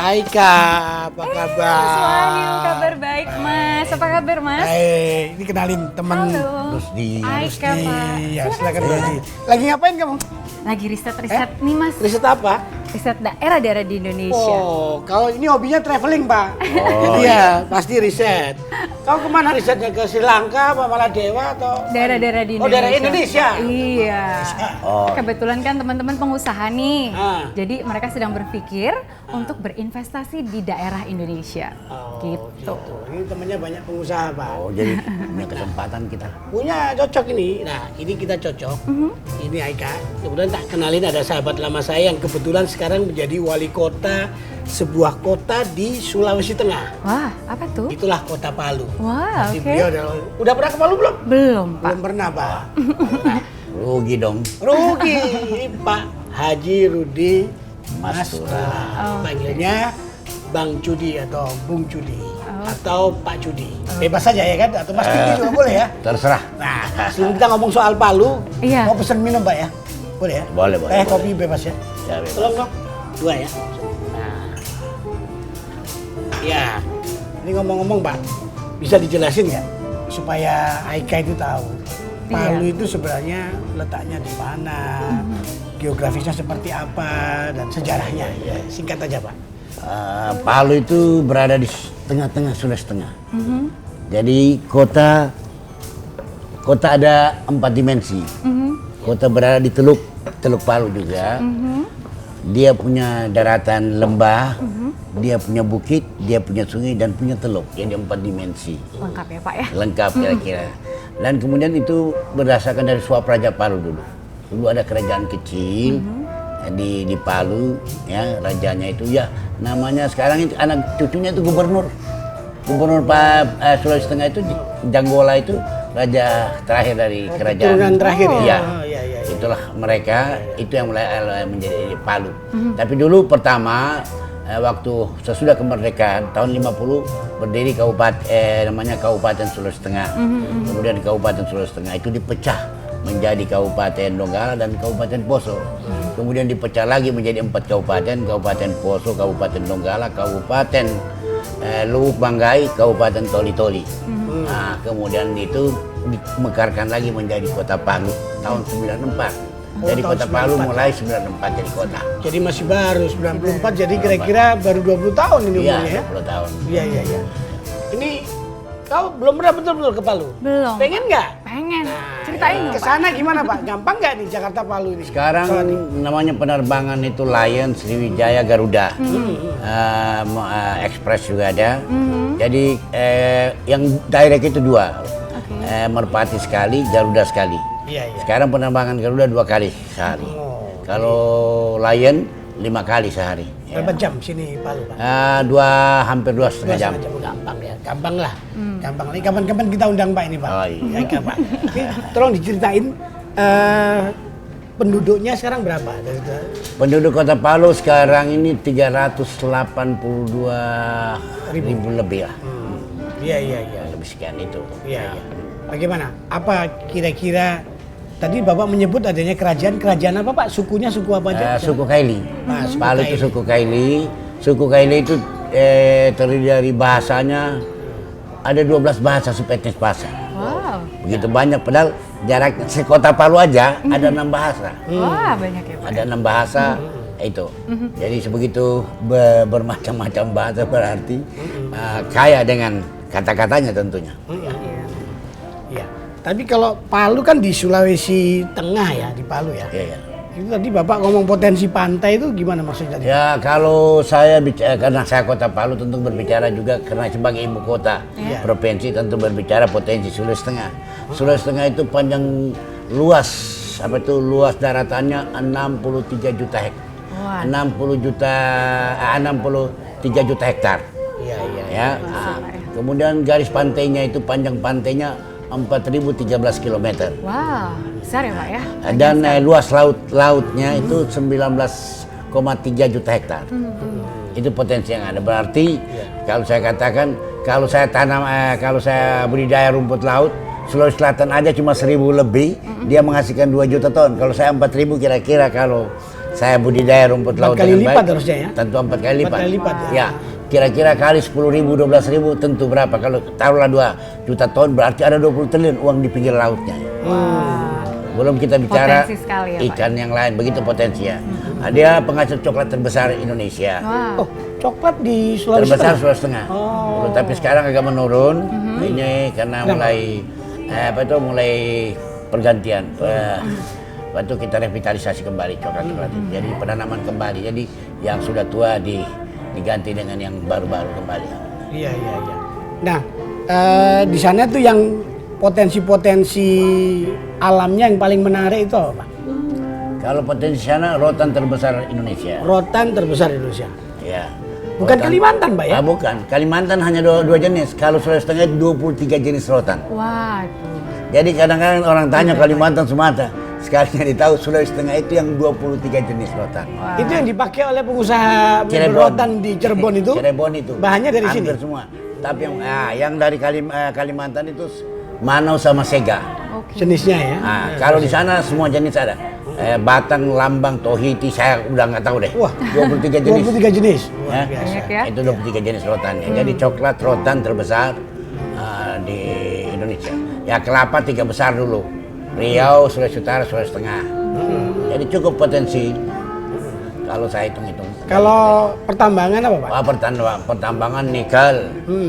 Aika, apa kabar? Mas Wahyu, kabar baik Mas. Apa kabar Mas? Baik, ini kenalin teman Halo. Rusdi. Aika Pak. Ya, silakan Rusdi. Lagi ngapain kamu? Lagi riset-riset nih Mas. Riset apa? Riset daerah-daerah di Indonesia. Oh, kalau ini hobinya traveling, Pak. Jadi ya, pasti riset. Kau kemana risetnya? Ke Sri Lanka, apa Maladewa atau? Daerah-daerah di Indonesia. Oh, daerah Indonesia? Iya. Oh. Kebetulan kan teman-teman pengusaha nih. Ah. Jadi mereka sedang berpikir untuk berinvestasi di daerah Indonesia. Gitu. Ini temannya banyak pengusaha, Pak. Oh, jadi punya kesempatan kita. Punya cocok ini. Nah, ini kita cocok. Ini Aika. Kemudian tak kenalin ada sahabat lama saya yang kebetulan sekarang menjadi wali kota sebuah kota di Sulawesi Tengah. Wah, apa tuh? Itulah Kota Palu. Wah, Jadi oke. beliau udah pernah ke Palu belum? Belum, Pak. Belum pernah, Pak. Rugi dong. Rugi, Pak Haji Rudi Mastura. Oh, Panggilnya Bang Cudi atau Bung Cudi atau Pak Cudi. Bebas saja ya kan? Atau Mas Cudi juga boleh ya? Terserah. Nah, sebelum kita ngomong soal Palu, Iya. mau pesen minum Pak ya? Boleh ya? Boleh, boleh, boleh. Kopi bebas ya? Ya, bebas. Tolong dong, 2 ya. Nah, ya. Ini ngomong-ngomong Pak, bisa dijelasin nggak supaya Aika itu tahu Palu itu sebenarnya letaknya di mana, geografisnya seperti apa dan sejarahnya. Ya, singkat aja Pak. Palu itu berada di tengah-tengah Sulawesi Tengah. Jadi kota ada 4 dimensi. Kota berada di Teluk Palu juga. Dia punya daratan lembah, dia punya bukit, dia punya sungai dan punya teluk. Jadi 4 dimensi. Lengkap ya Pak ya? Lengkap kira-kira. Dan kemudian itu berdasarkan dari suap Raja Palu dulu. Dulu ada kerajaan kecil di Palu, ya rajanya itu ya namanya sekarang itu anak cucunya itu gubernur Sulawesi Tengah itu Janggola itu raja terakhir dari kerajaan. Keturunan terakhir ya? Iya. Oh, iya. Itulah mereka itu yang mulai menjadi Palu. Tapi dulu pertama waktu sesudah kemerdekaan tahun 50 berdiri namanya Kabupaten Sulawesi Tengah. Kemudian Kabupaten Sulawesi Tengah itu dipecah menjadi Kabupaten Donggala dan Kabupaten Poso. Kemudian dipecah lagi menjadi 4 kabupaten, Kabupaten Poso, Kabupaten Donggala, Kabupaten Lubuk Banggai, Kabupaten Toli-Toli. Nah, kemudian itu dimekarkan lagi menjadi Kota Palu tahun 94. Jadi tahun Kota Palu 94. mulai 94 jadi kota. Jadi masih baru 94, jadi kira-kira baru 20 tahun ini Iya, umurnya ya? 20 tahun. Iya. Ini kau belum pernah betul-betul ke Palu? Belum. Pengen nggak? Pengen. Ceritain dong Ke Pak. sana gimana Pak? Gampang nggak nih Jakarta Palu ini? Sekarang Soalnya. namanya penerbangan itu Lion, Sriwijaya, Garuda, Express juga ada. Jadi yang direct itu 2, Merpati sekali, Garuda sekali. Iya. Sekarang penerbangan Garuda 2 kali sehari. Oh. Kalau Lion 5 kali sehari. Berapa jam sini Palu Pak? Hampir 2,5 jam. 2,5 jam. Gampang ya, gampang lah. Gampang. Ini kapan-kapan kita undang Pak ini Pak. Oh, iya. Ya, Pak. Ini tolong diceritain penduduknya sekarang berapa? Penduduk Kota Palu sekarang ini 382 ribu lebih lah. Iya. Lebih sekian itu. Iya. Bagaimana? Apa kira-kira tadi Bapak menyebut adanya kerajaan apa Pak? Sukunya suku apa aja? Suku Kaili. Suku Palu itu Kaili. suku Kaili. Suku Kaili itu terdiri dari bahasanya ada 12 bahasa subetnis bahasa. Wow. Begitu banyak padahal jarak sekota Palu aja ada 6 bahasa. Wah, banyak ya Pak. Ada 6 bahasa itu. Jadi sebegitu bermacam-macam bahasa berarti kaya dengan kata-katanya tentunya. Iya. Tapi kalau Palu kan di Sulawesi Tengah ya, di Palu ya. Iya. Itu tadi Bapak ngomong potensi pantai itu gimana maksudnya tadi? Ya kalau saya bicara karena saya Kota Palu tentu berbicara juga karena sebagai ibu kota provinsi tentu berbicara potensi Sulawesi Tengah. Sulawesi Tengah itu panjang luas luas daratannya 63 juta hektar. Wah. 63 juta hektar. Iya. Ya. Kemudian garis pantainya itu panjang pantainya 4.013 km. Wah, besar ya Pak ya? Dan luas lautnya itu 19,3 juta hektar. Itu potensi yang ada. Berarti kalau saya katakan kalau saya budidaya rumput laut Sulawesi Selatan aja cuma 1.000 lebih, dia menghasilkan 2 juta ton. Kalau saya 4.000 kira-kira kalau saya budidaya rumput laut 4 kali dengan lipat baik, harusnya ya? tentu 4 kali 4 lipat. kali lipat ya? Ya, kira-kira kali 10.000, 12.000 tentu berapa? Kalau taruhlah 2 juta ton berarti ada 20 triliun uang di pinggir lautnya. Belum kita bicara Potensi sekali ya, Pak. ikan yang lain, begitu potensi ya. Dia penghasil coklat terbesar Indonesia. Wah. Oh, coklat di Sulawesi Terbesar Tengah? Sulawesi Tengah. Oh. Tapi sekarang agak menurun. Ini karena mulai pergantian. Waktu kita revitalisasi kembali coklat-coklat itu. Jadi penanaman kembali. Jadi yang sudah tua diganti dengan yang baru-baru kembali. Iya. Nah, di sana tuh yang potensi-potensi alamnya yang paling menarik itu apa, Pak? Kalau potensi sana rotan terbesar Indonesia. Rotan terbesar Indonesia. Ya. Bukan Rotan- Kalimantan, Pak ya? Bukan. Kalimantan hanya dua jenis. Kalau Sulawesi Tengah 23 jenis rotan. Waduh. Jadi kadang-kadang orang tanya Kalimantan Sumatera. Sekalinya ditahu Sulawesi Tengah itu yang 23 jenis rotan. Wah. Itu yang dipakai oleh pengusaha Cirebon. rotan di Cirebon itu. Cirebon itu. Bahannya dari sini. Hampir semua. Tapi yang dari Kalimantan itu Manau sama Sega. Oke. Jenisnya ya. Nah, kalau di sana semua jenis ada. Batang, Lambang, Tohiti, saya udah nggak tahu deh. Wah, 23 jenis. 23 jenis. Luar Ya. biasa. Banyak ya. Itu 23 jenis rotannya. Jadi coklat rotan terbesar di Indonesia. Ya kelapa 3 besar dulu. Riau, Sulawesi Utara, Sulawesi Tengah. Jadi cukup potensi. Kalau saya hitung-hitung. Kalau pertambangan apa, Pak? Pertambangan nikel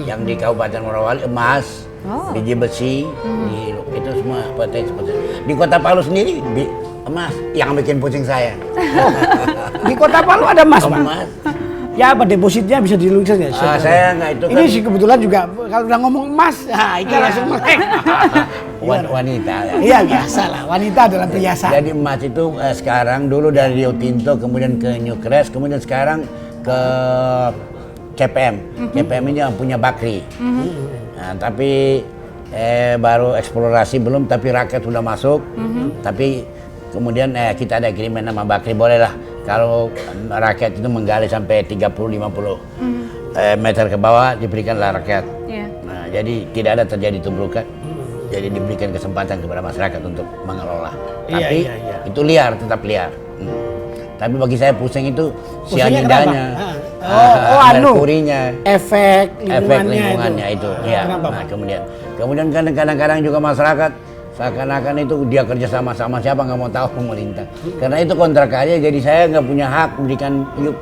yang di Kabupaten Morowali, emas, biji besi, itu semua potensi. Di Kota Palu sendiri emas yang bikin pusing saya. Di Kota Palu ada emas, Pak? Emas. Ya apa depositnya bisa diluluskan ya? Saya nggak itu Ini kan sih kebetulan juga kalau udah ngomong emas, nah itu langsung melek. wanita. Ya. Iya biasa lah, wanita adalah perhiasan. Jadi emas itu sekarang dulu dari Rio Tinto, kemudian ke Newcrest, kemudian sekarang ke CPM. CPM ini yang punya Bakri. Nah, tapi baru eksplorasi belum, tapi rakyat sudah masuk. Tapi kemudian kita ada agreement sama Bakri, bolehlah kalau rakyat itu menggali sampai 30-50 meter ke bawah diberikanlah rakyat. Iya. Nah, jadi tidak ada terjadi tumbukan. Jadi diberikan kesempatan kepada masyarakat untuk mengelola. Iya, Tapi iya. itu liar, tetap liar. Tapi bagi saya pusing itu Pusingnya sianidanya, kenapa? merkurinya, Efek efek lingkungannya, lingkungannya itu. Ya. Kenapa, Nah, Pak? kemudian kan kadang-kadang juga masyarakat seakan-akan itu dia kerja sama siapa nggak mau tahu pemerintah. Karena itu kontrak aja, jadi saya nggak punya hak memberikan yuk,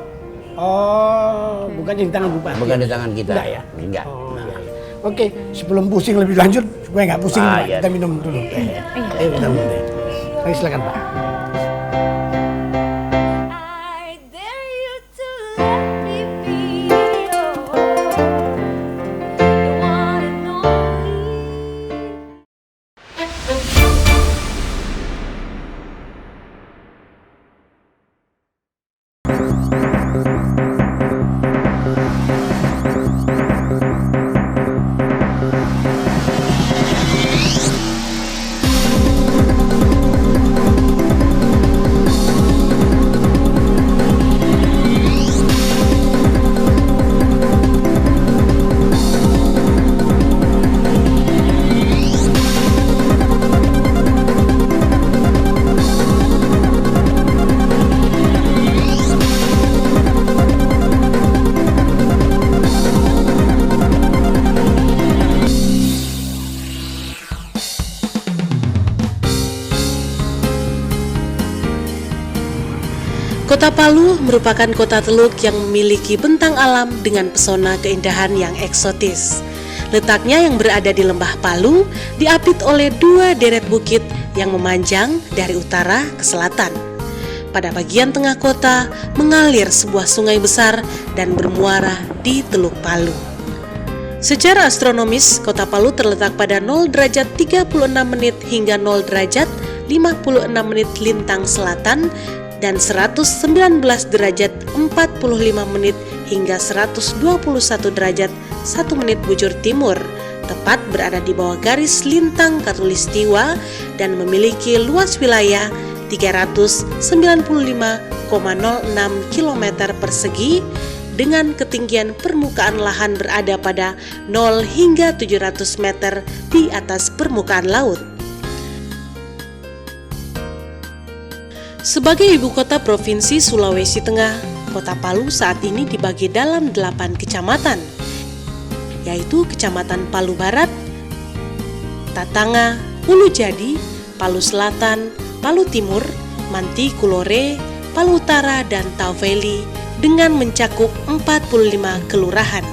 Oh, bukan di tangan bupati. bukan di tangan kita. Enggak ya? Enggak. Oh, iya, iya. Oke, sebelum pusing lebih lanjut, supaya nggak pusing, Pak, iya. kita minum dulu. Ayo kita minum deh. Ayo silakan, Pak. I dare you to let me be the one and only. Kota Palu merupakan kota teluk yang memiliki bentang alam dengan pesona keindahan yang eksotis. Letaknya yang berada di Lembah Palu diapit oleh 2 deret bukit yang memanjang dari utara ke selatan. Pada bagian tengah kota mengalir sebuah sungai besar dan bermuara di Teluk Palu. Secara astronomis, Kota Palu terletak pada 0 derajat 36 menit hingga 0 derajat 56 menit lintang selatan dan 119 derajat 45 menit hingga 121 derajat 1 menit bujur timur, tepat berada di bawah garis lintang khatulistiwa dan memiliki luas wilayah 395,06 km persegi dengan ketinggian permukaan lahan berada pada 0 hingga 700 meter di atas permukaan laut. Sebagai ibu kota Provinsi Sulawesi Tengah, Kota Palu saat ini dibagi dalam 8 kecamatan, yaitu Kecamatan Palu Barat, Tatanga, Ulu Jadi, Palu Selatan, Palu Timur, Manti Kulore, Palu Utara, dan Taweli dengan mencakup 45 kelurahan.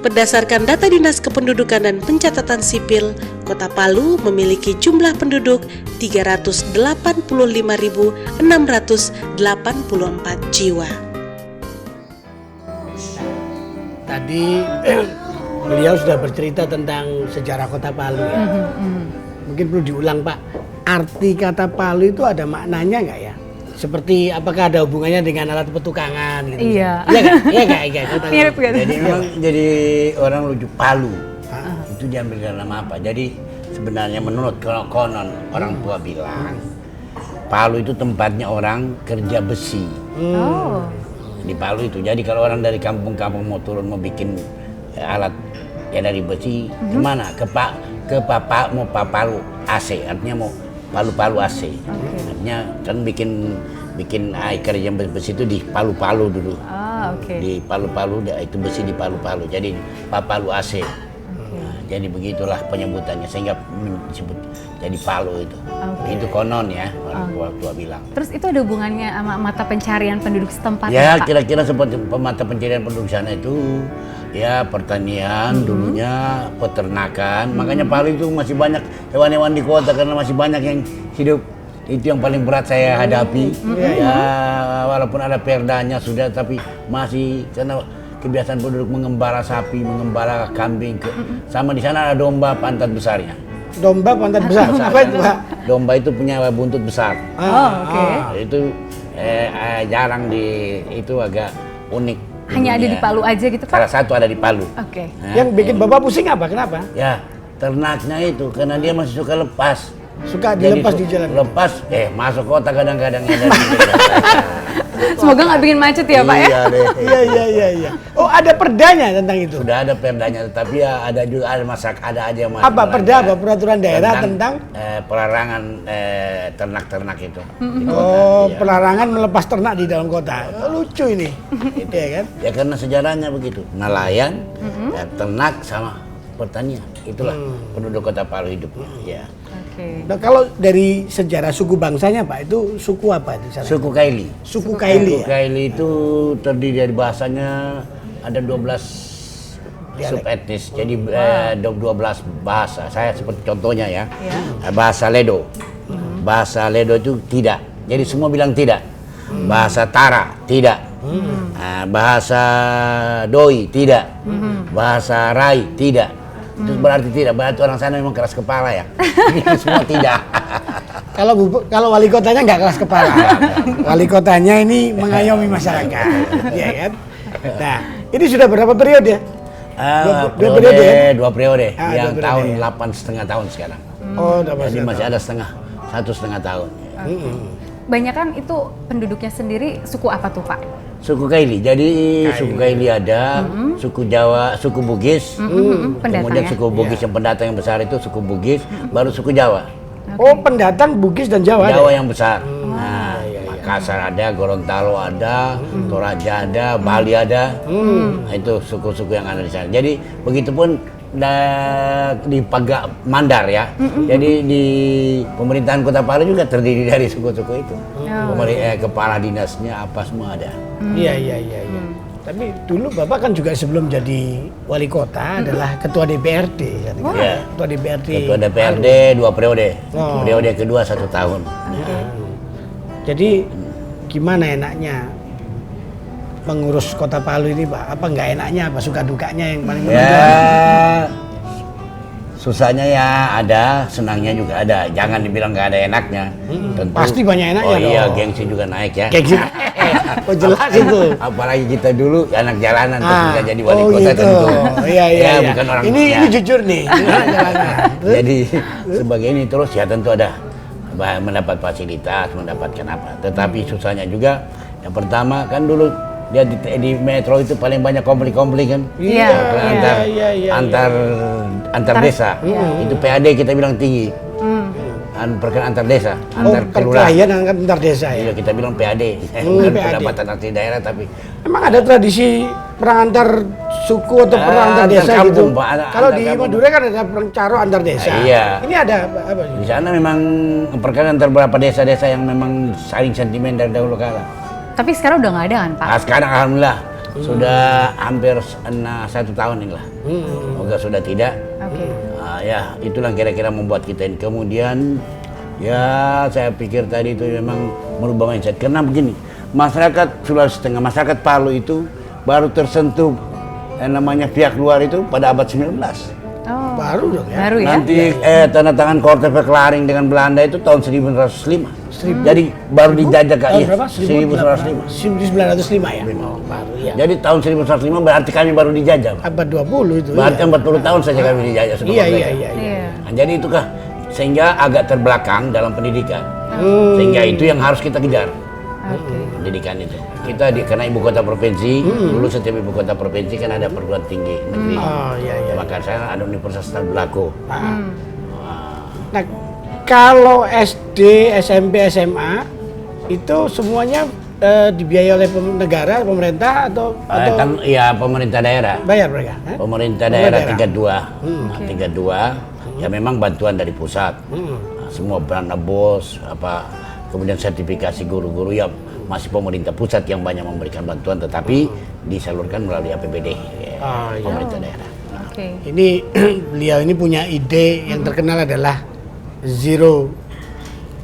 Berdasarkan data Dinas Kependudukan dan Pencatatan Sipil, Kota Palu memiliki jumlah penduduk 385.684 jiwa. Tadi beliau sudah bercerita tentang sejarah Kota Palu ya. Mungkin perlu diulang Pak, arti kata Palu itu ada maknanya nggak ya? Seperti apakah ada hubungannya dengan alat petukangan gitu? Iya. Iya nggak? Mirip gitu. Jadi memang jadi orang rujuk Palu. Itu diambil dari nama apa? Jadi sebenarnya menurut konon orang tua bilang Palu itu tempatnya orang kerja besi. Oh. Di Palu itu. Jadi kalau orang dari kampung-kampung mau turun mau bikin alat ya dari besi kemana? Ke Palu AC. Artinya mau Palu AC. Artinya kan bikin kerja besi itu di Palu dulu. Di Palu itu besi di Palu. Jadi Palu AC. Nah, jadi begitulah penyebutannya sehingga disebut jadi Palu itu. Itu konon ya orang tua bilang. Terus itu ada hubungannya sama mata pencarian penduduk setempat Ya Pak? kira-kira seperti mata pencarian penduduk sana itu ya pertanian dulunya, peternakan. Makanya Palu itu masih banyak hewan-hewan di kota karena masih banyak yang hidup. Itu yang paling berat saya hadapi. Ya walaupun ada perdanya sudah tapi masih karena kebiasaan penduduk mengembala sapi, mengembala kambing. Sama di sana ada domba pantat besarnya. Domba pantat besar. Apa itu Pak? Domba itu punya buntut besar. Itu jarang itu agak unik. Hanya ada di Palu aja gitu Pak? Salah satu ada di Palu. Oke. Yang bikin Bapak pusing apa? Kenapa? Ya ternaknya itu karena dia masih suka lepas. Suka dilepas di jalan. Lepas, masuk kota kadang-kadang ada. Semoga nggak bikin macet ya Pak ya? Iya deh. Iya. Oh ada perdanya tentang itu? Sudah ada perdanya, tapi ya ada juga ada aja yang Apa perda? Apa peraturan daerah tentang? Pelarangan ternak-ternak itu. Di kota, Oh, iya. pelarangan melepas ternak di dalam kota. Lucu ini, gitu ya kan? Ya karena sejarahnya begitu. Nelayan, ternak sama pertanian. Itulah penduduk kota Palu hidupnya. Ya. Oke. Nah, kalau dari sejarah suku bangsanya Pak, itu suku apa di sana? Suku Kaili. Suku Kaili. Suku Kaili itu terdiri dari bahasanya ada 12 subetnis. Jadi 12 bahasa. Saya seperti contohnya ya. Bahasa Ledo. Bahasa Ledo itu tidak. Jadi semua bilang tidak. Bahasa Tara tidak. Bahasa Doi tidak. Bahasa Rai tidak. Itu berarti tidak, berarti orang sana memang keras kepala ya. Semua tidak. Kalau wali kotanya nggak keras kepala. Wali kotanya ini mengayomi masyarakat, ya kan? Nah, ini sudah berapa periode? Dua periode ya? Dua periode. dua Yang periode, tahun ya. 8,5 tahun sekarang. Oh, udah Jadi masih ada 1,5 tahun. Banyakan itu penduduknya sendiri suku apa tuh Pak? Suku Kaili. Jadi suku Kaili ada, suku Jawa, suku Bugis. Pendatang Kemudian ya? suku Bugis yang pendatang yang besar itu suku Bugis, baru suku Jawa. Oh, pendatang Bugis dan Jawa. Jawa ada? yang besar. Nah, Makassar ada, Gorontalo ada, Toraja ada, Bali ada. Nah, itu suku-suku yang ada di sana. Jadi begitupun di Mandar ya. Jadi di pemerintahan Kota Palu juga terdiri dari suku-suku itu. Kepala dinasnya apa semua ada. Iya. Tapi dulu Bapak kan juga sebelum jadi wali kota adalah ketua DPRD. Kan? Iya. Ketua DPRD. Ketua DPRD 2 periode. Periode kedua 1 tahun. Jadi gimana enaknya mengurus Kota Palu ini Pak? Apa nggak enaknya? Apa suka dukanya yang paling menonjol? Ya, susahnya ya ada, senangnya juga ada. Jangan dibilang nggak ada enaknya. Tentu, Pasti banyak enaknya oh iya, dong. gengsi juga naik ya. Gengsi. Oh jelas itu. Apalagi kita dulu anak jalanan ketika jadi wali kota gitu. tentu. Iya. Bukan orang Ini jujur nih. Jadi sebagai ini terus ya tentu ada mendapat fasilitas, mendapatkan apa. Tetapi susahnya juga yang pertama kan dulu dia di metro itu paling banyak konflik-konflik kan. Iya. Antar desa. Itu PAD kita bilang tinggi. perkara antar desa, antar kelurahan. perkelahian antar desa Iya, ya. kita bilang PAD, bukan PAD. pendapatan antar daerah tapi Emang ada tradisi perang antar suku atau perang antar antar desa kampung, gitu? Pak, Kalau antar di kampung. Madura kan ada perang caro antar desa. Iya. Ini ada apa? di sana memang perkara antar beberapa desa-desa yang memang saling sentimen dari dahulu kala. Tapi sekarang udah nggak ada kan Pak? Nah, sekarang alhamdulillah sudah hampir 1 tahun inilah. Semoga sudah tidak. Oke. Ya itulah kira-kira membuat kita ini. Kemudian ya saya pikir tadi itu memang merubah mindset. Karena begini, masyarakat Sulawesi Tengah, masyarakat Palu itu baru tersentuh namanya pihak luar itu pada abad 19. Oh. Baru dong ya. Baru ya? Nanti tanda tangan Korte Verklaring dengan Belanda itu tahun 1905. Jadi baru dijajah Kak. Tahun Iya, berapa? 1905. 1905 ya. Oh, baru ya. Jadi tahun 1905 berarti kami baru dijajah. Pak. Abad 20 itu. Berarti iya. 40 tahun saja kami dijajah sudah Iya, merdeka. iya, iya, iya. Iya. Nah, jadi itu Kak, sehingga agak terbelakang dalam pendidikan. Sehingga itu yang harus kita kejar. Oke. Pendidikan itu. Kita karena ibu kota provinsi, dulu setiap ibu kota provinsi kan ada perguruan tinggi negeri. Oh, iya, iya. Maka saya ada Universitas Tadulako. Nah, kalau SD, SMP, SMA itu semuanya dibiayai oleh negara, pemerintah atau Ya pemerintah daerah. bayar mereka? Pemerintah daerah daerah. tingkat 2. Tingkat 2 ya memang bantuan dari pusat. Nah, semua brand bos kemudian sertifikasi guru-guru ya masih pemerintah pusat yang banyak memberikan bantuan tetapi disalurkan melalui APBD Oh, iya. pemerintah daerah. Oke. Ini beliau ini punya ide yang terkenal adalah zero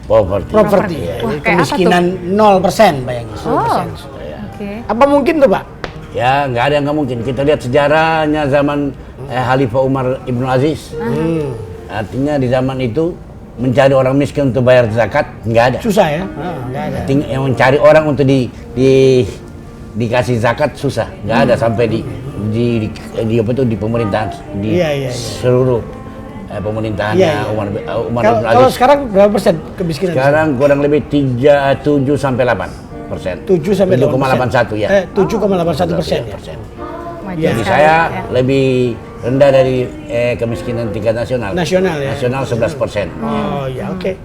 Poverty. property. Wah, Jadi kayak kemiskinan 0%, bayangin. 0%. Oh. Oke. Apa mungkin tuh, Pak? Ya nggak ada yang nggak mungkin. Kita lihat sejarahnya zaman Khalifah Umar Ibnu Aziz. Artinya di zaman itu mencari orang miskin untuk bayar zakat nggak ada. Susah ya? Nggak ada. Yang mencari orang untuk dikasih zakat susah, nggak ada sampai di apa itu di pemerintahan di Iya, iya, iya. seluruh pemerintahannya Iya, iya. Umar Kalau bin kalau Aziz. sekarang berapa persen kemiskinan? Sekarang kurang lebih 7 sampai 8%. 7 sampai 7,81 ya. 7,81% ya. Maju Iya. Jadi sekali, saya ya. lebih rendah dari kemiskinan tingkat nasional. Nasional ya. Nasional 11%. Oh ya, oke.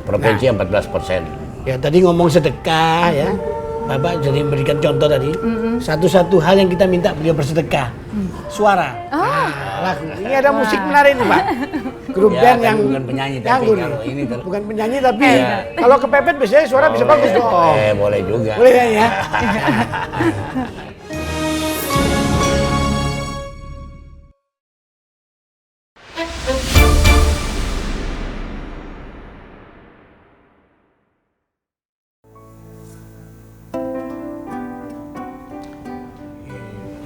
Provinsi 14%. Ya tadi ngomong sedekah ya. Bapak jadi memberikan contoh tadi. Satu-satu hal yang kita minta beliau bersedekah. Suara. Nah, lagu. Ini ada musik menarik nih, Pak. Grup Ya, band tapi yang bukan penyanyi, tapi nganggur kalau nih. ini Bukan penyanyi tapi Iya. kalau kepepet biasanya suara bisa bagus dong. Boleh juga. Boleh kan ya?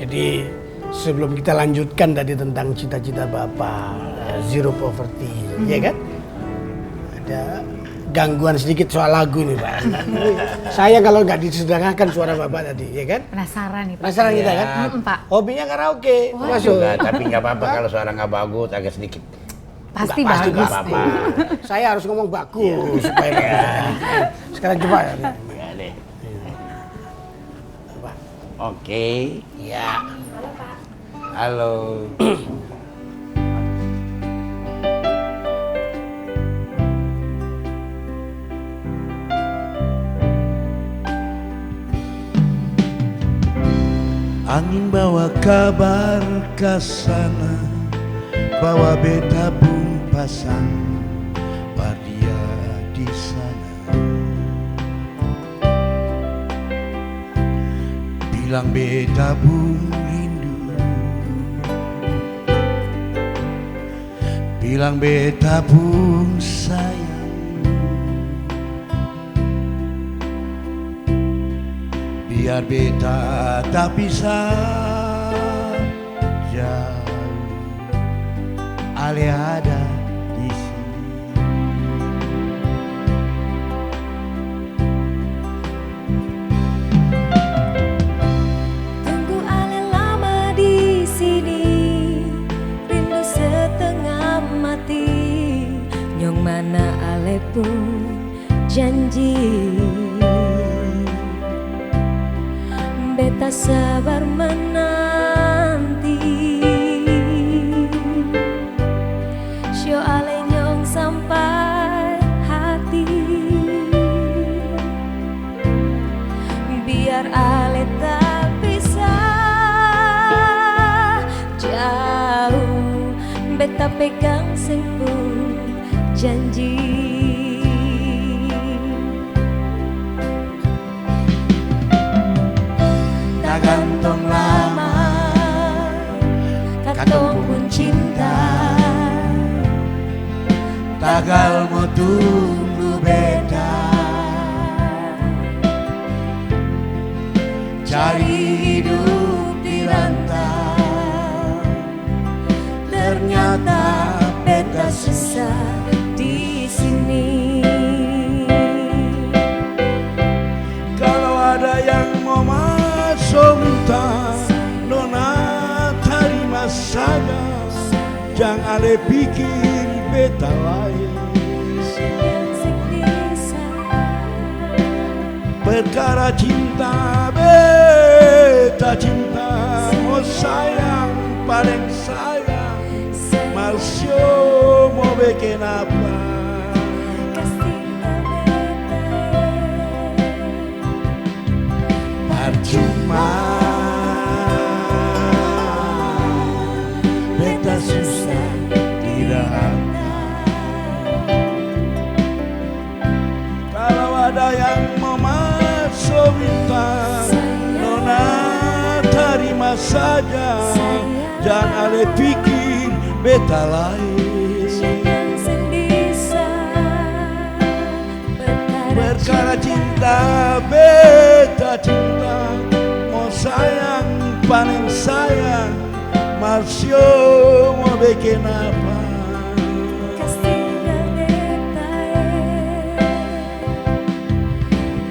Jadi sebelum kita lanjutkan tadi tentang cita-cita Bapak zero poverty, ya kan? Ada gangguan sedikit soal lagu nih, Pak. Saya kalau nggak disederhanakan suara Bapak tadi, ya kan? Penasaran nih Pak. Penasaran kita kan? Pak. Hobinya karaoke, masuk. Enggak, tapi nggak apa-apa kalau suara nggak bagus agak sedikit. Pasti Nggak, bagus. nggak apa-apa. Saya harus ngomong bagus supaya sekarang coba ya. Ya deh. Coba. Oke. Ya. Halo. Angin bawa kabar ke sana, bawa beta pun pasang dia di sana. Bilang beta pun rindu, bilang beta pun sayang. Biar beta tak bisa jauh, ale ada di sini. Tunggu ale lama di sini, rindu setengah mati. Nyong mana ale pun janji. Beta sabar menanti. Sio ale nyong sampai tak bisa jauh, beta pegang sempur janji. Tak gantung lama, katong pun cinta. tagal mo tunggu beda. Cari hidup di rantau, Ternyata beta susah di sini. kalau ada yang mau masuk minta, nona terima saja. Jangan ale pikir beta lain. Perkara cinta, beta cinta, mau sayang, paling sayang. Marsio mau bikin apa? Percuma, beta susah dirantau. Kalau ada yang mau masuk minta, nona terima saja. Jangan ale pikir beta lain. Perkara cinta, beta cinta, mau sayang, paling sayang. Marsio mau bikin apa?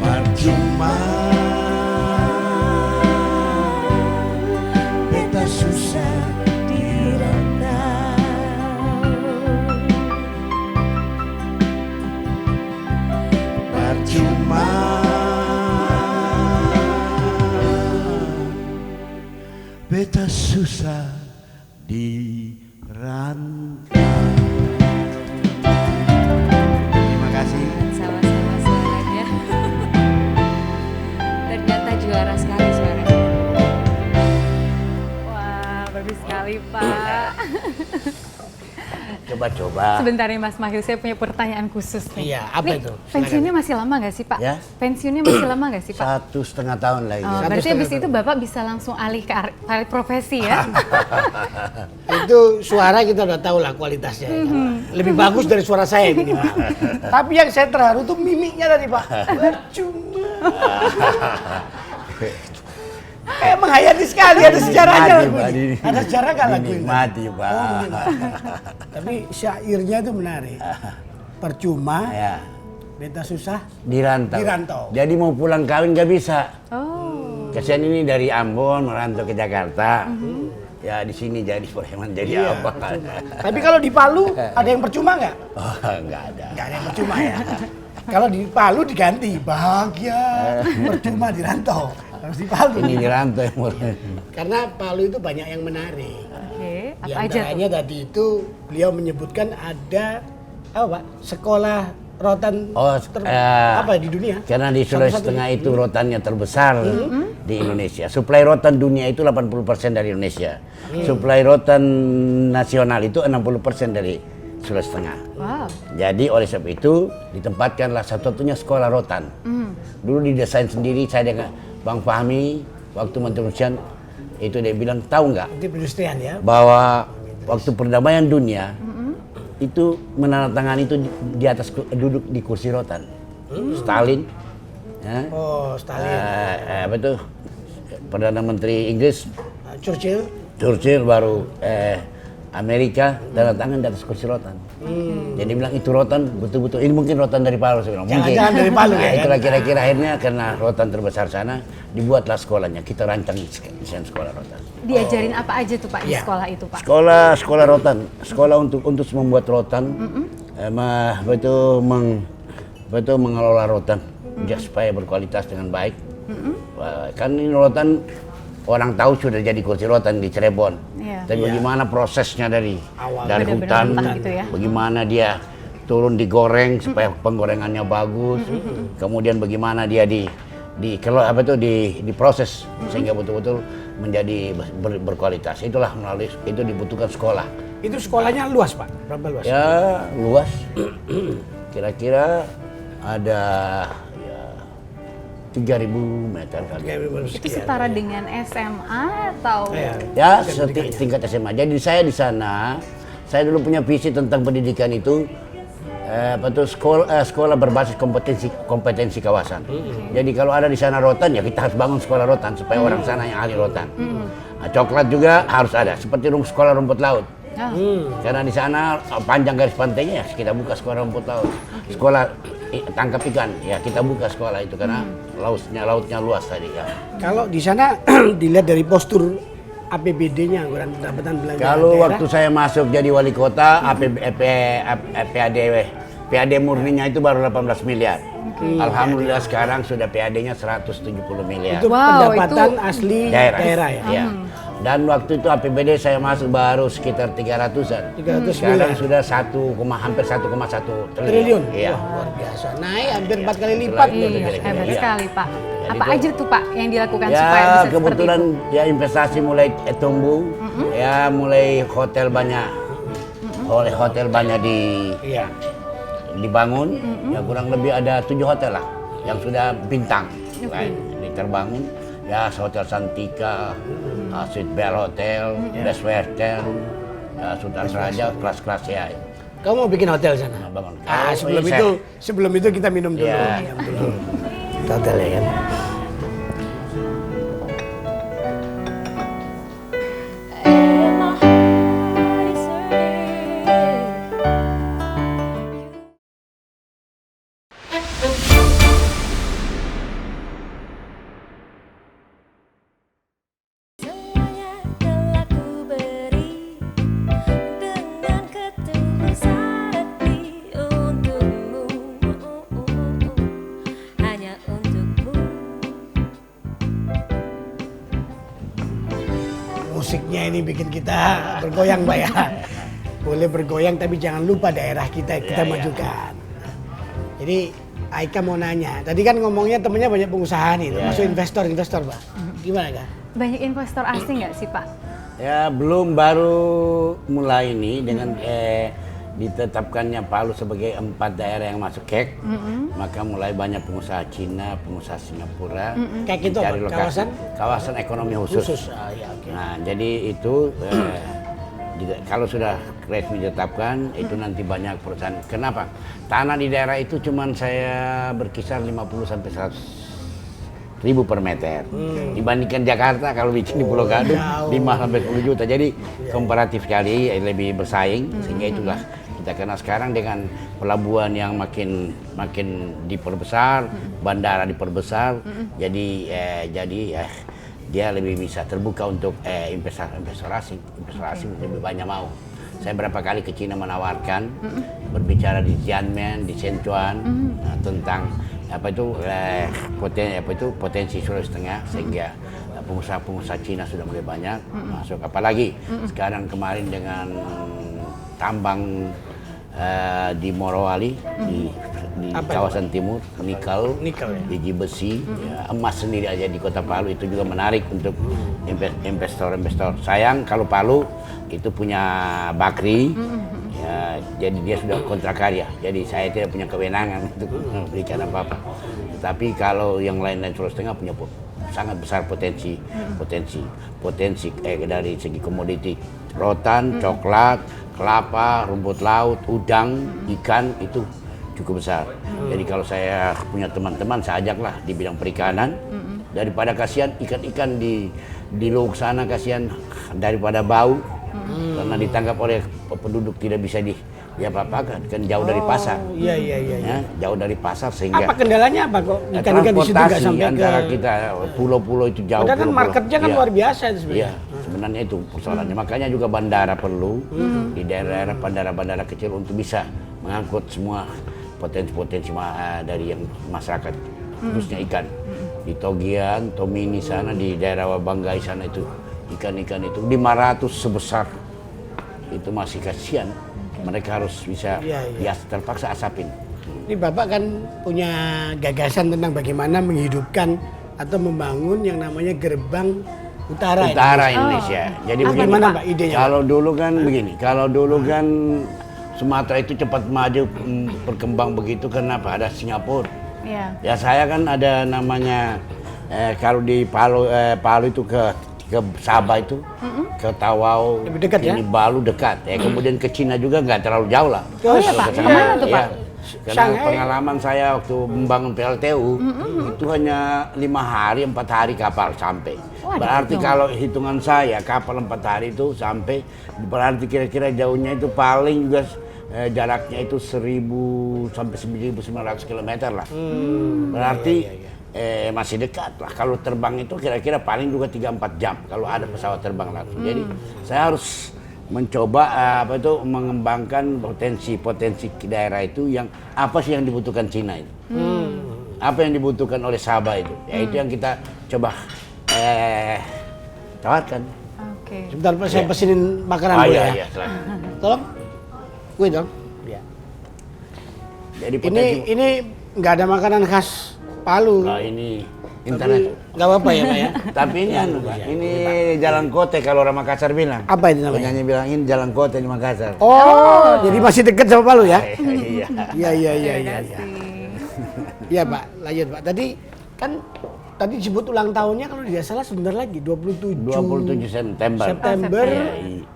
Percuma, beta susah dirantau. Percuma, beta susah dirantau. Terima kasih. Sama-sama suaranya. Ternyata juara sekali suaranya. Wah, bagus sekali Pak. Coba-coba. Sebentar nih Mas Mahil, saya punya pertanyaan khusus nih. Iya, apa Nih, itu? pensiunnya masih lama nggak sih Pak? Ya. Pensiunnya masih lama nggak sih Pak? 1,5 tahun lagi. Oh, berarti habis itu Bapak bisa langsung alih ke alih profesi ya? Itu suara kita udah tahu lah kualitasnya. Lebih bagus dari suara saya minimal. Tapi yang saya terharu tuh mimiknya tadi Pak. Percuma. Menghayati sekali, ada sejarahnya lagu ini. Ada sejarah kan lagu ini? Dinikmati, Pak. Oh, menikmati. Tapi syairnya itu menarik. Percuma, Ya, beta susah. dirantau. Dirantau. Jadi mau pulang kawin gak bisa. Oh, Kasihan ini dari Ambon merantau ke Jakarta. Ya di sini jadi preman jadi Iya, apa? Tapi kalau di Palu ada yang percuma nggak? Oh, nggak ada. Nggak ada yang percuma ya. Kalau di Palu diganti bahagia, percuma dirantau. Harus di Palu. Ini dirantau yang mau. Karena Palu itu banyak yang menarik. oke. Di Apa aja tuh? antaranya tadi itu beliau menyebutkan ada apa Pak? Sekolah rotan Oh, apa di dunia? Karena di Sulawesi Satu-satunya. Tengah itu rotannya terbesar di Indonesia. Suplai rotan dunia itu 80% dari Indonesia. Suplai rotan nasional itu 60% dari Sulawesi Tengah. Wow. Jadi oleh sebab itu ditempatkanlah satu-satunya sekolah rotan. Dulu didesain sendiri saya dengan Bang Fahmi waktu Menteri Perindustrian itu dia bilang tahu nggak Itu perindustrian ya. bahwa waktu perdamaian dunia itu menandatangani itu di atas duduk di kursi rotan. Stalin, ya, Oh, Stalin, apa itu Perdana Menteri Inggris, Churchill. Churchill baru Amerika tanda tangan di atas kursi rotan. Jadi bilang itu rotan betul-betul ini mungkin rotan dari Palu saya bilang. Mungkin. Jangan-jangan dari Palu ya, Nah, kan? itulah kira-kira akhirnya karena rotan terbesar sana dibuatlah sekolahnya. Kita rancang desain sekolah rotan. Diajarin apa aja tuh Pak di Iya. sekolah itu Pak? Sekolah rotan, sekolah untuk membuat rotan, betul mengelola rotan supaya berkualitas dengan baik. Kan ini rotan orang tahu sudah jadi kursi rotan di Cirebon. Iya. Tapi bagaimana prosesnya dari Benar-benar hutan, mentah gitu ya. bagaimana dia turun digoreng supaya penggorengannya bagus, kemudian bagaimana dia kalau apa itu diproses sehingga betul-betul menjadi berkualitas. Itulah melalui itu dibutuhkan sekolah. Itu sekolahnya luas Pak? Berapa luas? Ya luas. Kira-kira ada ya 3.000 meter kali. Itu setara dengan SMA atau? Ya tingkat SMA. Jadi saya di sana, saya dulu punya visi tentang pendidikan itu sekolah berbasis kompetensi kawasan. Jadi kalau ada di sana rotan, ya kita harus bangun sekolah rotan supaya orang sana yang ahli rotan. Nah, coklat juga harus ada, seperti sekolah rumput laut. Karena di sana panjang garis pantainya, ya kita buka sekolah rumput laut. Sekolah tangkap ikan, ya kita buka sekolah itu karena lautnya luas tadi ya. Kalau di sana dilihat dari postur APBD-nya, anggaran pendapatan belanja Kalau daerah. waktu saya masuk jadi wali kota, PAD murninya itu baru 18 miliar. Alhamdulillah sekarang sudah PAD-nya 170 miliar. Itu Wow, pendapatan itu asli daerah ya. ya. Dan waktu itu APBD saya masuk baru sekitar 300-an. 300 Sekarang miliar. sudah hampir 1,1 triliun. Iya. Wah, luar biasa. Naik hampir 4 kali lipat. Itulah, Iya, kira-kira. hebat Iya. sekali Pak. Jadi Apa itu- aja tuh Pak yang dilakukan Ya supaya bisa seperti kebetulan itu? ya investasi mulai tumbuh, ya mulai hotel banyak, oleh hotel banyak Iya. dibangun, ya kurang lebih ada 7 hotel lah yang sudah bintang, right? Ini terbangun, ya Hotel Santika, Sweet Bell Hotel, Best Western, Sultan Raja, kelas-kelas ya. Kamu mau bikin hotel sana? Nah, bangun. Sebelum itu kita minum dulu. Iya. Minum dulu. Kita hotel ya kan. And my heart is hurting. Semuanya telah ku beri dengan ketulusan hati untukmu, hanya untukmu. Musiknya ini bikin kita bergoyang, Mbak ya. Boleh bergoyang tapi jangan lupa daerah kita majukan. Jadi Aika mau nanya, tadi kan ngomongnya temennya banyak pengusaha nih, termasuk investor, Pak. Gimana Kak? Banyak investor asing nggak sih Pak? Ya belum, baru mulai ini dengan ditetapkannya Palu sebagai 4 daerah yang masuk KEK, maka mulai banyak pengusaha Cina, pengusaha Singapura KEK itu mencari apa? lokasi. Kawasan ekonomi khusus. Ah, ya, oke. Nah jadi itu kalau sudah resmi ditetapkan itu nanti banyak perusahaan. Kenapa? Tanah di daerah itu cuman saya berkisar 50 sampai 100 ribu per meter. Dibandingkan Jakarta kalau bikin di Pulau Gadung 5 sampai 10 juta. Jadi komparatif sekali lebih bersaing, sehingga itulah kita kenal sekarang dengan pelabuhan yang makin diperbesar, bandara diperbesar. Jadi dia lebih bisa terbuka untuk investor asing lebih banyak mau. Saya berapa kali ke Cina menawarkan berbicara di Xiamen, di Sichuan tentang potensi Sulawesi Tengah, sehingga pengusaha-pengusaha Cina sudah mulai banyak masuk. Apalagi sekarang kemarin dengan tambang di Morowali di kawasan timur, nikel ya? biji besi, ya, emas sendiri aja di Kota Palu itu juga menarik untuk investor-investor. Sayang kalau Palu itu punya Bakri, ya, jadi dia sudah kontrak karya. Jadi saya tidak punya kewenangan untuk memberikan apa-apa. Tapi kalau yang lain-lain Sulawesi Tengah punya sangat besar potensi dari segi komoditi, rotan, coklat, kelapa, rumput laut, udang, ikan itu cukup besar. Jadi kalau saya punya teman-teman, saya ajaklah di bidang perikanan. Daripada kasihan ikan-ikan di laut sana, kasihan daripada bau, karena ditangkap oleh penduduk tidak bisa diapa-apakan, kan jauh dari pasar. Iya. Ya, jauh dari pasar sehingga Apa kendalanya apa kok ikan-ikan di situ nggak transportasi sampai ke antara kita pulau-pulau itu jauh. Padahal kan pulau-pulau. marketnya kan Iya. luar biasa itu sebenarnya. Iya, sebenarnya itu persoalannya. Makanya juga bandara perlu di daerah-daerah bandara-bandara kecil untuk bisa mengangkut semua potensi-potensi dari yang masyarakat, khususnya ikan. Di Togian, Tomini sana, di daerah Wabanggai sana itu ikan-ikan itu 500 sebesar. Itu masih kasihan. Mereka harus bisa Iya. ya terpaksa asapin. Ini Bapak kan punya gagasan tentang bagaimana menghidupkan atau membangun yang namanya gerbang utara. Indonesia. Jadi Apa begini, Gimana Pak idenya? kalau dulu kan begini, kalau dulu kan Sumatera itu cepat maju berkembang begitu karena apa? Ada Singapura. Iya. Ya saya kan ada namanya kalau di Palu itu ke Sabah itu, ke Tawau, Lebih dekat ya? ini Balu dekat. Ya kemudian ke Cina juga nggak terlalu jauh lah. Oh iya, Kalau Pak. ke sana, Kemana tuh, Pak? Karena Shanghai. pengalaman saya waktu membangun PLTU itu hanya 5 hari 4 hari kapal sampai. Oh, ada Berarti hitung. kalau hitungan saya kapal 4 hari itu sampai, berarti kira-kira jauhnya itu paling juga jaraknya itu 1000 sampai 1900 km lah. Berarti masih dekat lah. Kalau terbang itu kira-kira paling juga 3-4 jam kalau ada pesawat terbang langsung. Jadi saya harus mencoba mengembangkan potensi daerah itu yang apa sih yang dibutuhkan Cina itu. Apa yang dibutuhkan oleh Sabah itu. Ya itu yang kita coba tawarkan. Oke. Sebentar Pak, saya pesenin makanan Ah, dulu iya, ya. iya, silakan. Tolong. Kue dong. Ya. Jadi Ini potensi nggak ada makanan khas Palu. nah, ini Tapi internet. nggak apa-apa ya Pak ya. Tapi ini Pak, ini jalan kote kalau orang Makassar bilang. Apa itu namanya? Penyanyi bilang ini jalan kote di Makassar. Oh, jadi masih dekat sama Palu ya? Iya. Iya iya iya Terima iya. kasih. Iya Pak, lanjut Pak. Tadi disebut ulang tahunnya kalau tidak salah sebentar lagi 27 27 September. September. Iya.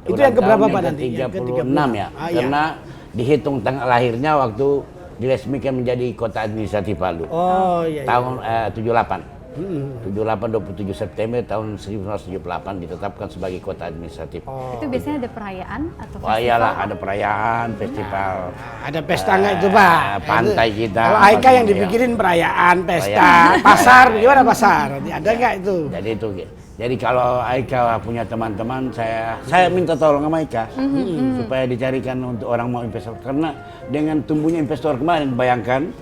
Itu Ulang yang keberapa tahun Pak yang nanti? Yang ke-36 ya. Ah, iya. Karena dihitung tanggal lahirnya waktu diresmikan menjadi kota administratif Palu. Oh iya. Tahun 78. 78 27 September tahun 1978 ditetapkan sebagai kota administratif. Itu biasanya ada perayaan atau Wah iyalah ada perayaan, festival. Ada pesta nggak itu Pak? Pantai Itu. kita. Kalau Aika yang Iya. dipikirin perayaan, pesta, pasar, gimana pasar? Ada nggak itu? Jadi itu. Jadi kalau Aika punya teman-teman, saya minta tolong sama Aika supaya dicarikan untuk orang mau investor. Karena dengan tumbuhnya investor kemarin, bayangkan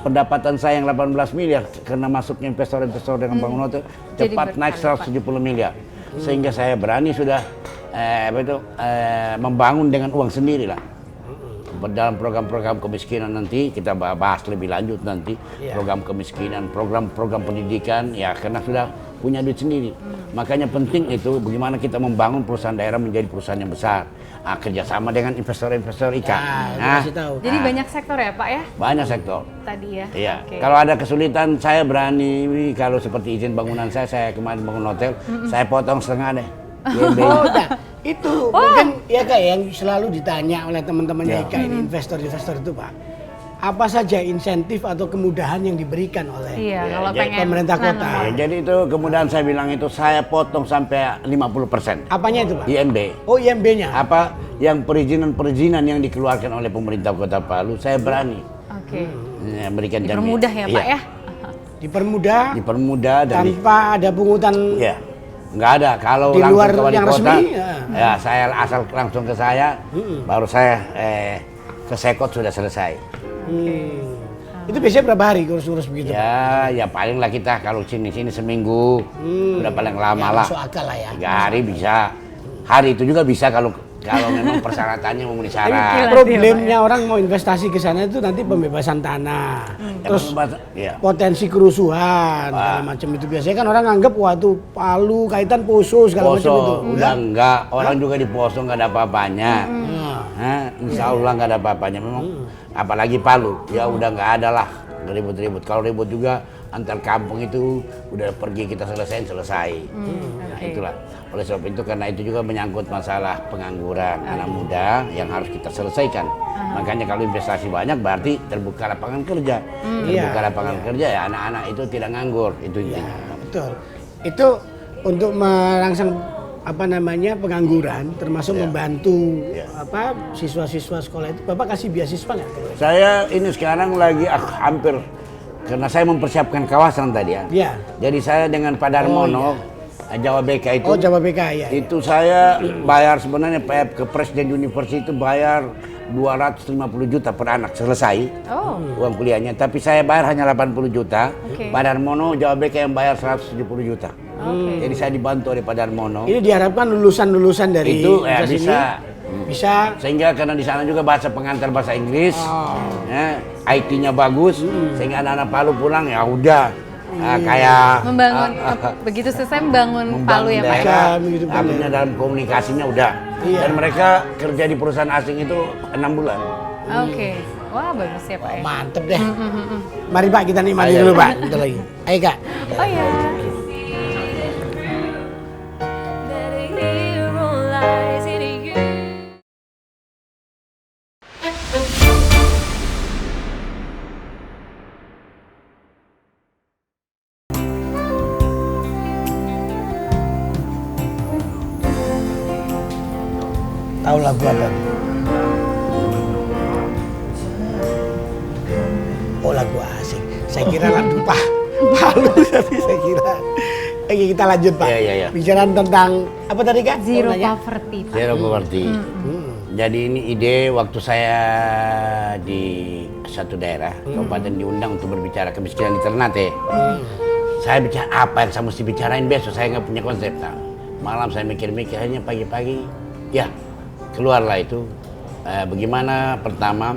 pendapatan saya yang 18 miliar karena masuknya investor-investor dengan bangun hotel Jadi cepat naik berkali-kali. 170 miliar. Sehingga saya berani sudah membangun dengan uang sendiri lah. Dalam program-program kemiskinan nanti kita bahas lebih lanjut nanti program kemiskinan, program-program pendidikan ya karena sudah punya duit sendiri. Makanya penting itu bagaimana kita membangun perusahaan daerah menjadi perusahaan yang besar. Kerjasama dengan investor-investor ikan. Kasih tahu. Jadi banyak sektor ya Pak ya Banyak sektor. tadi ya. Iya. Oke. Kalau ada kesulitan saya berani kalau seperti izin bangunan saya kemarin bangun hotel, saya potong setengah deh. IMB. Oh, nah, itu mungkin ya Kak yang selalu ditanya oleh teman-temannya Ika ini investor-investor itu Pak. Apa saja insentif atau kemudahan yang diberikan oleh Iya, Ya, kalau jadi pengen pemerintah kota. nanam. Ya, jadi itu kemudian saya bilang itu saya potong sampai 50%. Apanya itu Pak? IMB. Oh IMB-nya. Apa yang perizinan-perizinan yang dikeluarkan oleh pemerintah Kota Palu, saya berani Oke. memberikan jaminan. Dipermudah ya Pak Iya, ya. Dipermudah dipermudah dan tanpa ada pungutan. ya nggak ada kalau Di langsung luar ke wali yang kota, resmi, ya saya asal langsung ke saya, baru saya ke Sekot sudah selesai. Itu biasanya berapa hari urus-urus begitu? Pak? Ya paling lah kita kalau sini seminggu, udah paling lama Ya, lah. masuk akal lah ya. 3 hari bisa, hari itu juga bisa kalau memang persyaratannya memenuhi Tapi syarat. problemnya orang mau investasi ke sana itu nanti pembebasan tanah, terus Ya. potensi kerusuhan segala macam itu biasanya kan orang anggap wah itu Palu kaitan Poso segala macam itu. Poso udah enggak, orang juga di Poso nggak ada apa-apanya. Insya Allah nggak ada apa-apanya. Memang apalagi Palu, ya udah nggak ada lah ribut-ribut. Kalau ribut juga antar kampung itu udah pergi kita selesai. Nah itulah. Oleh sebab itu karena itu juga menyangkut masalah pengangguran anak muda yang harus kita selesaikan. Makanya kalau investasi banyak berarti terbuka lapangan kerja. Terbuka lapangan kerja ya anak-anak itu tidak nganggur itu intinya. Betul. Itu untuk merangsang pengangguran termasuk membantu siswa-siswa sekolah itu. Bapak kasih beasiswa nggak? Saya ini sekarang lagi hampir karena saya mempersiapkan kawasan tadi ya. Iya. Jadi saya dengan Pak Darmono Jawa BK itu. Oh Jawa BK ya. Itu saya bayar sebenarnya ke Presiden University itu bayar 250 juta per anak selesai Oh. uang kuliahnya, tapi saya bayar hanya 80 juta. Oke. Pak Darmono Jawa BK yang bayar 170 juta. Oke. Jadi saya dibantu oleh Pak Darmono. Ini diharapkan lulusan-lulusan dari Itu ya, universitas bisa. ini bisa Sehingga karena di sana juga bahasa pengantar bahasa Inggris, Oh. ya, IT-nya bagus, sehingga anak-anak Palu pulang ya udah kayak Membangun begitu selesai membangun Palu ya Pak. daerah, Bisa menghidupkan artinya dalam komunikasinya udah. Iya. Dan mereka kerja di perusahaan asing itu 6 bulan. Oke. Wah, bagus ya Pak ya. mantep deh. Mari Pak kita nikmati Ayo. dulu Pak. Bentar lagi. Ayo Kak. Oh ya. That a hero lies in you. Tahu lagu apa? Oh lagu asing. Saya kira lagu Palu tapi saya kira. Oke kita lanjut Pak. Iya, iya, iya. Bicara tentang apa tadi Kak? Zero Namanya? poverty Pak. Saya mengerti. Jadi ini ide waktu saya di satu daerah, kabupaten diundang untuk berbicara kemiskinan di Ternate. Saya bicara apa yang saya mesti bicarain besok, saya nggak punya konsep. Nah, malam saya mikir-mikir, akhirnya pagi-pagi, ya keluarlah itu. Bagaimana pertama,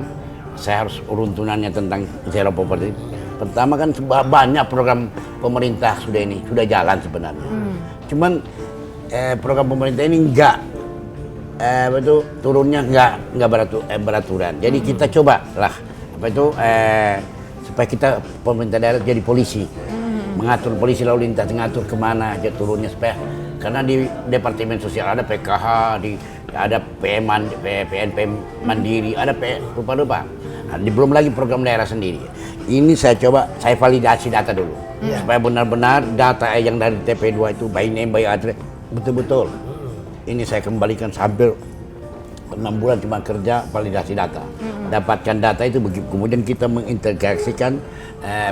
saya harus uruntunannya tentang zero poverty. Pertama kan banyak program pemerintah sudah jalan sebenarnya. Cuman program pemerintah ini enggak turunnya enggak beraturan. Jadi kita coba lah supaya kita pemerintah daerah jadi polisi, mengatur polisi lalu lintas, mengatur kemana aja turunnya supaya karena di Departemen Sosial ada PKH, ada PNP Mandiri, ada lupa-lupa. Nah, belum lagi program daerah sendiri. Ini saya coba, saya validasi data dulu. Supaya benar-benar data yang dari TP2 itu by name, by address, betul-betul. Ini saya kembalikan sambil 6 bulan cuma kerja validasi data. Dapatkan data itu, kemudian kita mengintegrasikan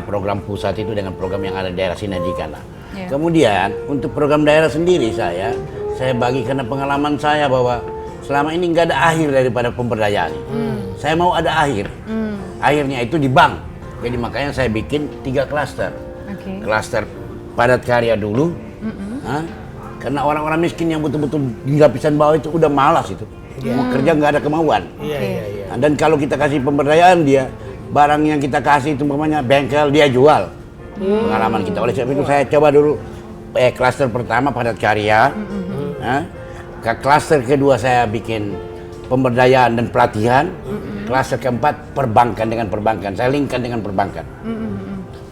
program pusat itu dengan program yang ada di daerah sinergikan. Yeah. Kemudian untuk program daerah sendiri saya bagi karena pengalaman saya bahwa selama ini nggak ada akhir daripada pemberdayaan. Saya mau ada akhir. Akhirnya itu di bank. Jadi makanya saya bikin 3 klaster. Oke. Klaster padat karya dulu. Karena orang-orang miskin yang betul-betul di lapisan bawah itu udah malas itu. Mau kerja nggak ada kemauan. Iya iya iya. Nah, dan kalau kita kasih pemberdayaan dia, barang yang kita kasih itu umpamanya bengkel dia jual. Pengalaman kita. Oleh sebab itu saya coba dulu klaster pertama padat karya. Ke klaster kedua saya bikin pemberdayaan dan pelatihan. Klaster keempat perbankan dengan perbankan. Saya linkkan dengan perbankan.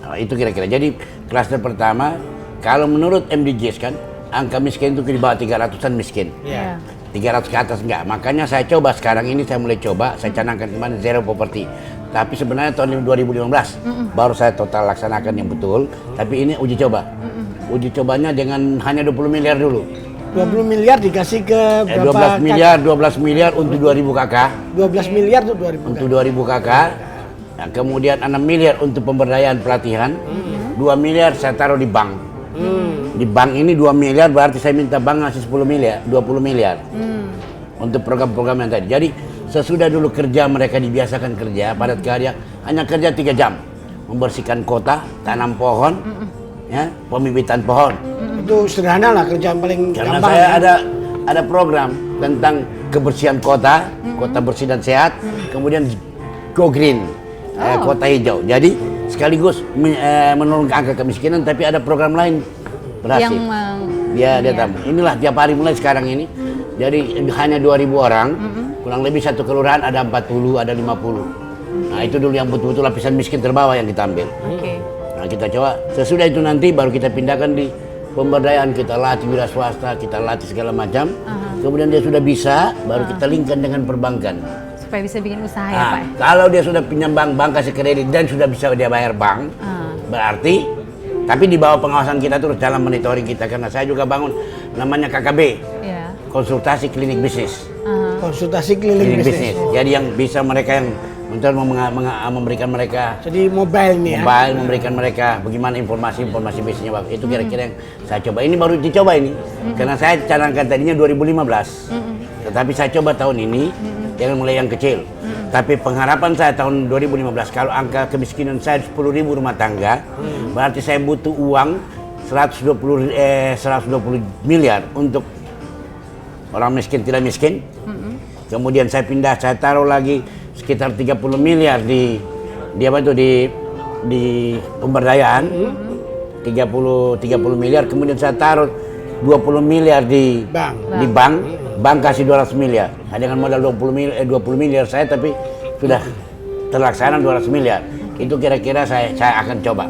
Nah, itu kira-kira. Jadi klaster pertama kalau menurut MDGs kan angka miskin itu di bawah 300-an miskin. Iya. 300 ke atas enggak. Makanya saya coba sekarang ini saya mulai coba, saya canangkan kemana zero poverty. Tapi sebenarnya tahun 2015 baru saya total laksanakan yang betul. Tapi ini uji coba. Uji cobanya dengan hanya 20 miliar dulu. 20 miliar dikasih ke berapa? 12 miliar untuk 2000 KK. 12 miliar tuh 2000. Untuk 2000 KK. Nah, kemudian 6 miliar untuk pemberdayaan pelatihan. 2 miliar saya taruh di bank. Di bank ini 2 miliar berarti saya minta bank ngasih 10 miliar, 20 miliar. Untuk program-program yang tadi. Jadi sesudah dulu kerja mereka dibiasakan kerja padat karya, hanya kerja 3 jam. Membersihkan kota, tanam pohon, ya, pembibitan pohon. Itu sederhana lah kerjaan paling Karena gampang. saya ya. ada program tentang kebersihan kota, kota bersih dan sehat, kemudian go green, kota hijau. Jadi sekaligus menurunkan angka kemiskinan, tapi ada program lain berhasil. Dia tamu. Inilah tiap hari mulai sekarang ini. Jadi hanya 2.000 orang, kurang lebih satu kelurahan ada 40, ada 50. Nah itu dulu yang betul-betul lapisan miskin terbawah yang kita ambil. Oke. Nah kita coba, sesudah itu nanti baru kita pindahkan di pemberdayaan, kita latih wira swasta, kita latih segala macam. Kemudian dia sudah bisa, baru kita linkkan dengan perbankan. Supaya bisa bikin usaha ya Nah, Pak. kalau dia sudah pinjam bank kasih kredit dan sudah bisa dia bayar bank, berarti, tapi di bawah pengawasan kita terus dalam monitoring kita, karena saya juga bangun namanya KKB, Iya. konsultasi klinik bisnis. Konsultasi keliling bisnis. Jadi yang bisa mereka yang untuk memberikan mereka Jadi mobile nih ya. mobile, memberikan mereka bagaimana informasi bisnisnya, Bang. Itu kira-kira yang saya coba. Ini baru dicoba ini. Karena saya canangkan tadinya 2015. Tetapi saya coba tahun ini dengan mulai yang kecil. Tapi pengharapan saya tahun 2015 kalau angka kemiskinan saya 10.000 rumah tangga, berarti saya butuh uang 120 miliar untuk orang miskin tidak miskin. Kemudian saya pindah, saya taruh lagi sekitar 30 miliar di apa itu di pemberdayaan. 30 miliar, kemudian saya taruh 20 miliar di bank kasih 200 miliar. Nah, dengan modal 20 miliar saya, tapi sudah terlaksana 200 miliar. Itu kira-kira saya akan coba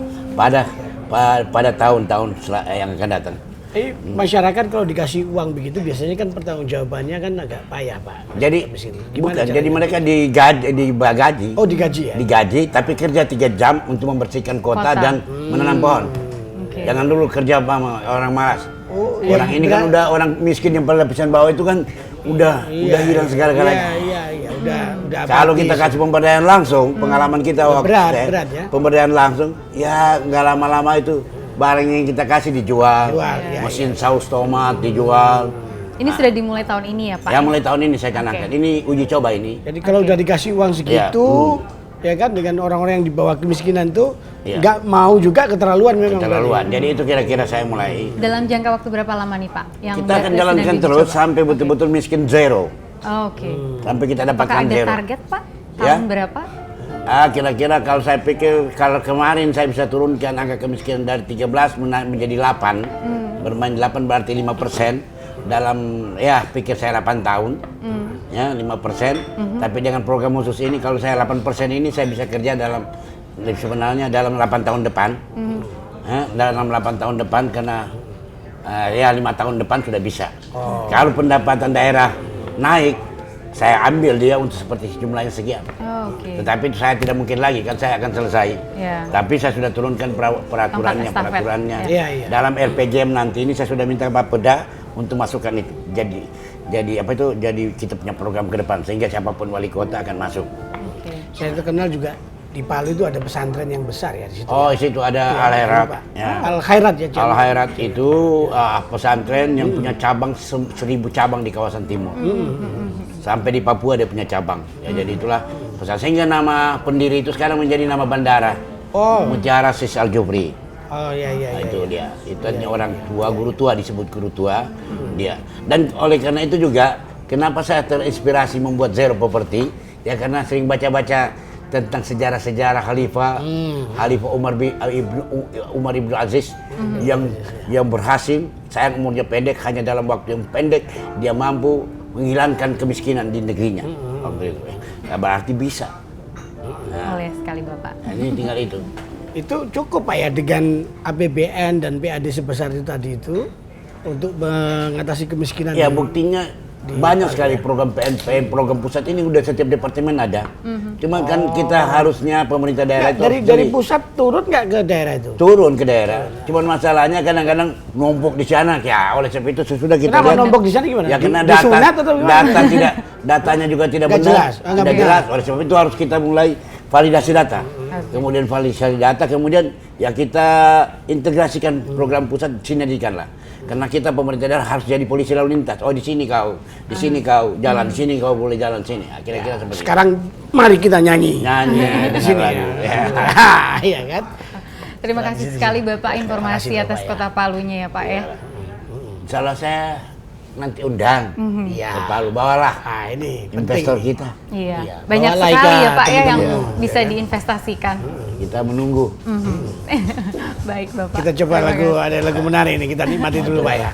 pada tahun-tahun yang akan datang. Masyarakat kalau dikasih uang begitu biasanya kan pertanggungjawabannya kan agak payah, Pak. Jadi jadi mereka digaji. Oh, digaji ya? Digaji, tapi kerja 3 jam untuk membersihkan kota dan menanam pohon. Jangan dulu kerja sama orang malas. Orang ini kan udah orang miskin yang pada lapisan bawah itu kan udah hilang segala-galanya. Iya, udah. Kalau kita kasih pemberdayaan langsung, pengalaman kita waktu berat ya. Pemberdayaan langsung, ya nggak lama-lama itu barang yang kita kasih dijual, mesin saus tomat dijual. Ini sudah dimulai tahun ini ya Pak? Ya mulai tahun ini saya canangkan. Ini uji coba ini. Jadi kalau udah dikasih uang segitu, ya kan dengan orang-orang yang di bawah kemiskinan tuh nggak mau juga keterlaluan memang. Keterlaluan. Jadi itu kira-kira saya mulai. Dalam jangka waktu berapa lama nih Pak? Yang kita akan jalankan terus sampai betul-betul miskin zero. Oke. Sampai kita dapatkan Apakah ada zero. target Pak? Tahun berapa? Kira-kira kalau saya pikir kalau kemarin saya bisa turunkan angka kemiskinan dari 13 menjadi 8, bermain 8 berarti 5%. Dalam pikir saya 8 tahun, ya 5%. Tapi dengan program khusus ini kalau saya 8% ini saya bisa kerja sebenarnya dalam 8 tahun depan. Dalam 8 tahun depan karena 5 tahun depan sudah bisa. Kalau pendapatan daerah naik, saya ambil dia untuk seperti jumlahnya sekian. Tetapi saya tidak mungkin lagi kan saya akan selesai. Tapi saya sudah turunkan peraturannya. Dalam RPJM nanti ini saya sudah minta Bapeda untuk masukkan itu. Jadi apa itu? Jadi kita punya program ke depan sehingga siapapun wali kota akan masuk. Saya terkenal juga di Palu itu ada pesantren yang besar ya di situ. Oh, di situ ada Al Khairat. Al Khairat ya. Al Khairat itu pesantren yang punya cabang 1000 cabang di kawasan timur. Sampai di Papua dia punya cabang. Ya, jadi itulah pesantren. Sehingga nama pendiri itu sekarang menjadi nama bandara. Mutiara Sis Al Jufri. Itu dia. Itu hanya orang tua, guru tua disebut guru tua dia. Dan oleh karena itu juga kenapa saya terinspirasi membuat Zero Property? Ya karena sering baca-baca tentang sejarah-sejarah Khalifah Umar ibn Aziz yang berhasil. Sayang umurnya pendek, hanya dalam waktu yang pendek dia mampu menghilangkan kemiskinan di negerinya. Nah, berarti bisa. Boleh sekali Bapak. Ini tinggal itu. Itu cukup Pak ya dengan APBN dan PAD sebesar itu tadi itu untuk mengatasi kemiskinan. Ya buktinya banyak sekali program PNPM, program pusat ini udah setiap departemen ada. Cuma kan kita harusnya pemerintah daerah itu dari pusat turun nggak ke daerah itu? Turun ke daerah. Cuman masalahnya kadang-kadang numpuk di sana. Ya oleh sebab itu sudah kita Kenapa lihat. numpuk di sana gimana? Ya karena datanya juga tidak benar. Tidak jelas. Oleh sebab itu harus kita mulai validasi data. Kemudian validasi data, kemudian ya kita integrasikan program pusat, sinergikan lah. Karena kita pemerintah daerah harus jadi polisi lalu lintas. Oh di sini kau jalan, di sini kau boleh jalan sini. Kira-kira seperti sekarang mari kita nyanyi. Di sini. Iya kan? Terima kasih sekali Bapak informasi atas Kota Palunya ya Pak ya. Salah saya nanti undang ke Palu, bawalah. Ini investor penting. kita. Iya. Banyak sekali ya Pak ya yang bisa diinvestasikan. Kita menunggu. Baik Bapak. Kita coba ada lagu menarik ini, kita nikmati dulu Pak ya.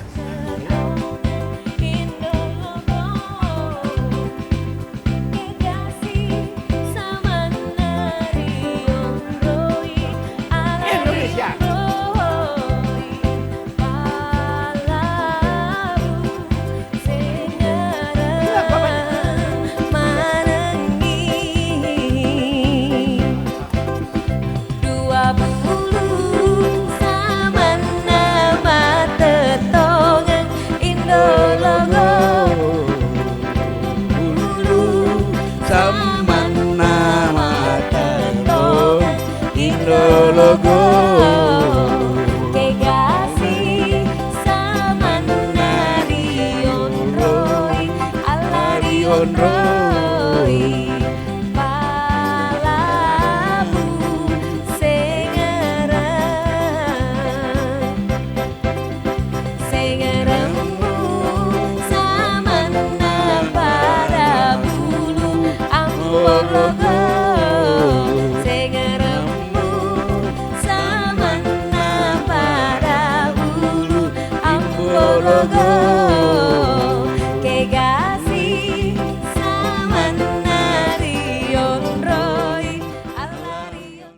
Roy